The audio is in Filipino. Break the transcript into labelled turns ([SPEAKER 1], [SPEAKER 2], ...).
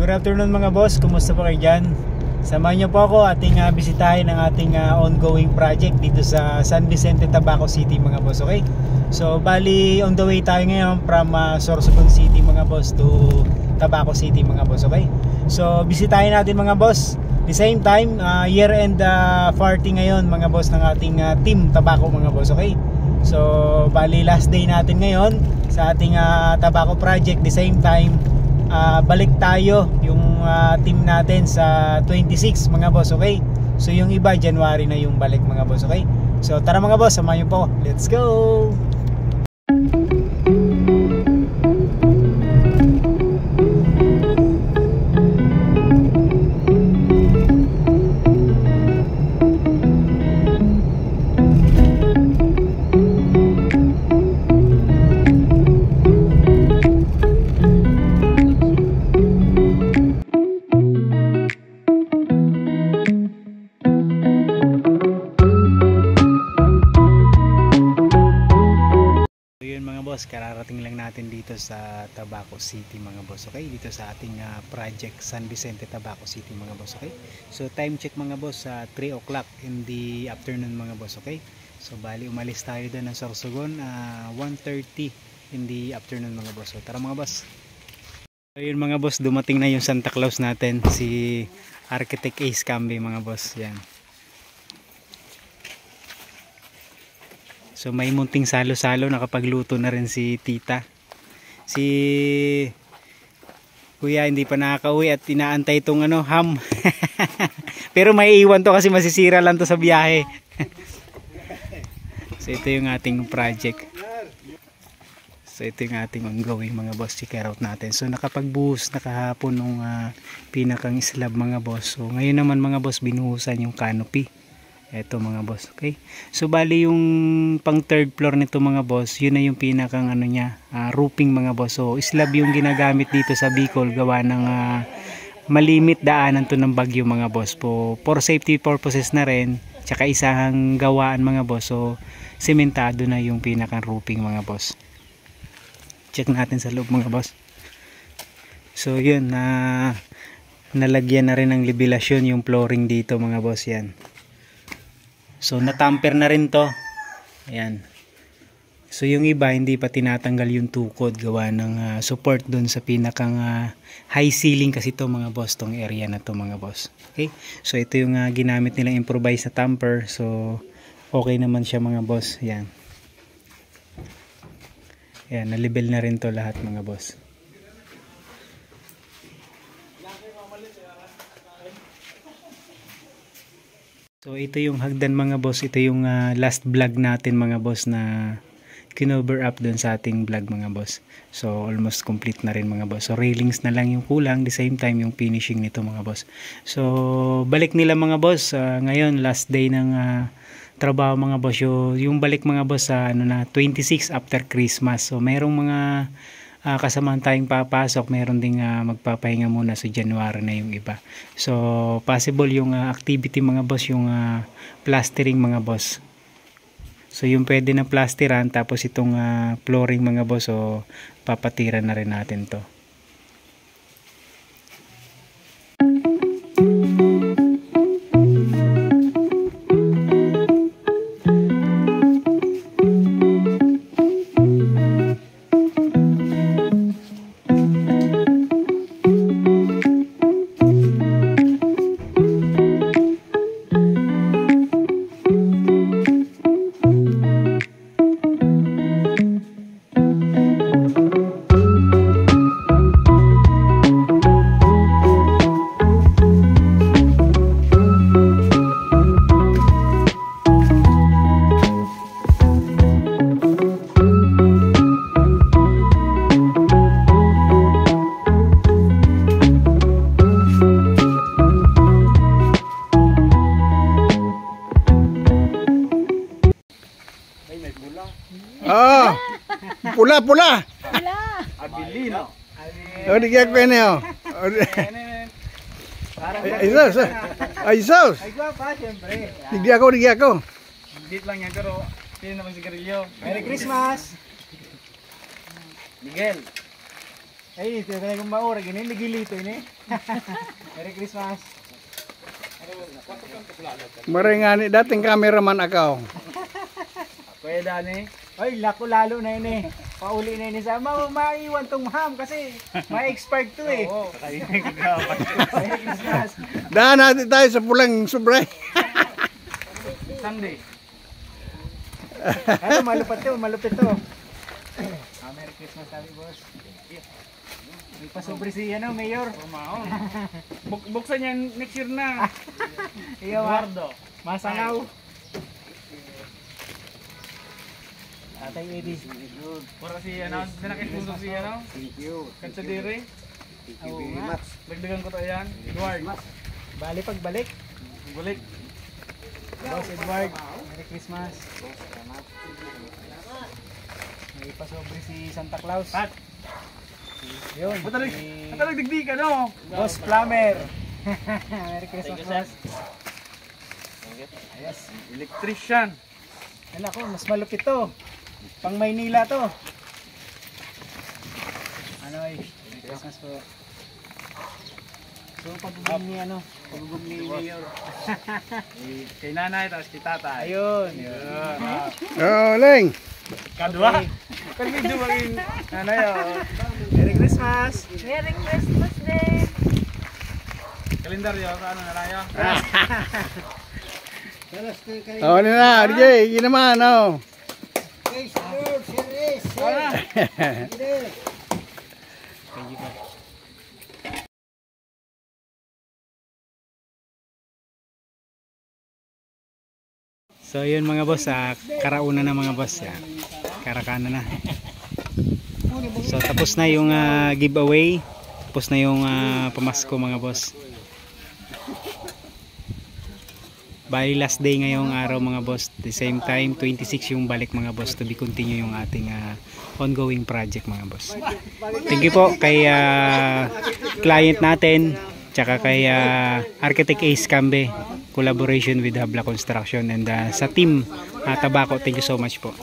[SPEAKER 1] Good afternoon mga boss, kumusta po kayo dyan? Samahan niyo po ako ating bisitahin ang ating ongoing project dito sa San Vicente, Tabaco City mga boss, okay? So bali on the way tayo ngayon from Sorsogon City mga boss to Tabaco City mga boss, okay? So bisitahin natin mga boss. The same time, year end party ngayon mga boss ng ating team Tabaco mga boss, okay? So bali last day natin ngayon sa ating Tabaco project. The same time, balik tayo yung team natin sa 26 mga boss, okay? So yung iba January na yung balik mga boss, okay? So tara mga boss, samahan niyo po. Let's go! Kararating lang natin dito sa Tabaco City mga boss, okay? Dito sa ating project San Vicente, Tabaco City mga boss, okay? So time check mga boss sa 3 o'clock in the afternoon mga boss, okay? So bali umalis tayo doon ng Sorsogon 1:30 in the afternoon mga boss. So tara mga boss. So yun mga boss, dumating na yung Santa Claus natin, si Architect Ace Cambe mga boss, yan. So may munting salo-salo, nakapagluto na rin si tita. Si kuya hindi pa nakaka-uwi at inaantay itong ham. Pero may iwan to kasi masisira lang to sa biyahe. So ito yung ating project. So ito yung ating ongoing mga boss, check out natin. So nakapagbuhos na kahapon nung pinakang slab mga boss. So ngayon naman mga boss, binuhusan yung canopy. Ito mga boss, okay? So bali yung pang third floor nito mga boss, yun na yung pinakang niya, roofing mga boss. So slab yung ginagamit dito sa Bicol, gawa ng malimit daanan to ng bagyo mga boss. For safety purposes na rin, tsaka isang gawaan mga boss. So sementado na yung pinakang roofing mga boss. Check natin sa loob mga boss. So yun, nalagyan na rin ng libilasyon yung flooring dito mga boss, yan. So natamper na rin to. Ayan. So yung iba hindi pa tinatanggal yung tukod, gawa ng support doon sa pinakang high ceiling kasi to mga boss, tong area na to mga boss. Okay? So ito yung ginamit nilang improvised na tamper. So okay naman siya mga boss. Ayan. Ayan, na-level na rin to lahat mga boss. So ito yung hagdan mga boss, ito yung last vlog natin mga boss na kinover up dun sa ating vlog mga boss. So almost complete na rin mga boss. So railings na lang yung kulang, the same time yung finishing nito mga boss. So balik nila mga boss, ngayon last day ng trabaho mga boss. Yung balik mga boss sa 26 after Christmas. So merong mga kasamahan tayong papasok, meron ding magpapahinga muna sa January na yung iba. So possible yung activity mga boss, yung plastering mga boss. So yung pwede na plasteran, tapos itong flooring mga boss, so papatiran na rin natin to.
[SPEAKER 2] Pula. Pula.
[SPEAKER 3] Abilino.
[SPEAKER 2] O di kaya ko niyo. Isos. Isos.
[SPEAKER 3] Ay guwapa, siyempre.
[SPEAKER 2] Di ako.
[SPEAKER 3] Dito lang yan, pero pili naman sigarilyo. Merry Christmas! Miguel.
[SPEAKER 1] Ay, ito na yung maura. Ganyan, nagilito ini. Merry Christmas.
[SPEAKER 2] Maringani, dating cameraman ako.
[SPEAKER 3] Kuya Dani.
[SPEAKER 1] Ay, lako lalo na ini. Pauli na ini sa maiwan tong ham kasi ma-expired to eh.
[SPEAKER 3] Oo. Kainin ko ka.
[SPEAKER 1] Merry Christmas.
[SPEAKER 2] Daan natin tayo sa pulang sobre.
[SPEAKER 3] Sunday.
[SPEAKER 1] Ano, malupit to, malupit to. Merry Christmas sabi, boss. May pasobre si Mayor.
[SPEAKER 3] Pumao. Buksan yan next year na.
[SPEAKER 1] Iyo,
[SPEAKER 3] Eduardo.
[SPEAKER 1] Masangaw. Tatay Eddie.
[SPEAKER 3] Para si dinakit-puso si
[SPEAKER 2] Thank you.
[SPEAKER 3] Kansadiri.
[SPEAKER 1] Oo nga.
[SPEAKER 3] Dagdagan ko to yan. Edward.
[SPEAKER 1] Bali pagbalik.
[SPEAKER 3] Balik.
[SPEAKER 1] Boss Edward. Merry Christmas. May pasobre si Santa Claus.
[SPEAKER 3] Pat.
[SPEAKER 1] Yun.
[SPEAKER 3] Matalag digdi ka no?
[SPEAKER 1] Boss Plumber. Merry Christmas, boss.
[SPEAKER 3] Yes. Electrician.
[SPEAKER 1] Ano ako, mas malupit to. Pang Maynila to. Ano ay, Merry Christmas po. So pagugum ni pagugum ni Mayor.
[SPEAKER 3] Kay nanay, tapos kay tatay.
[SPEAKER 1] Ayun.
[SPEAKER 2] Oh, Leng.
[SPEAKER 3] Kadwa. Kan medyo maging nanay oh.
[SPEAKER 1] Merry Christmas.
[SPEAKER 4] Merry Christmas Day!
[SPEAKER 3] Kalendaryo, ano na tayo?
[SPEAKER 2] Oh, ano na, DJ, yun naman, oh.
[SPEAKER 1] So yun mga boss, karauna na mga boss, karakana na. So tapos na yung giveaway, tapos na yung pamasko mga boss. Bali last day ngayong araw mga boss, the same time 26 yung balik mga boss, to be continue yung ating ongoing project mga boss. Thank you po kay client natin, tsaka kay Architect Ace Cambe, collaboration with Habla Construction, and sa team Tabaco, thank you so much po.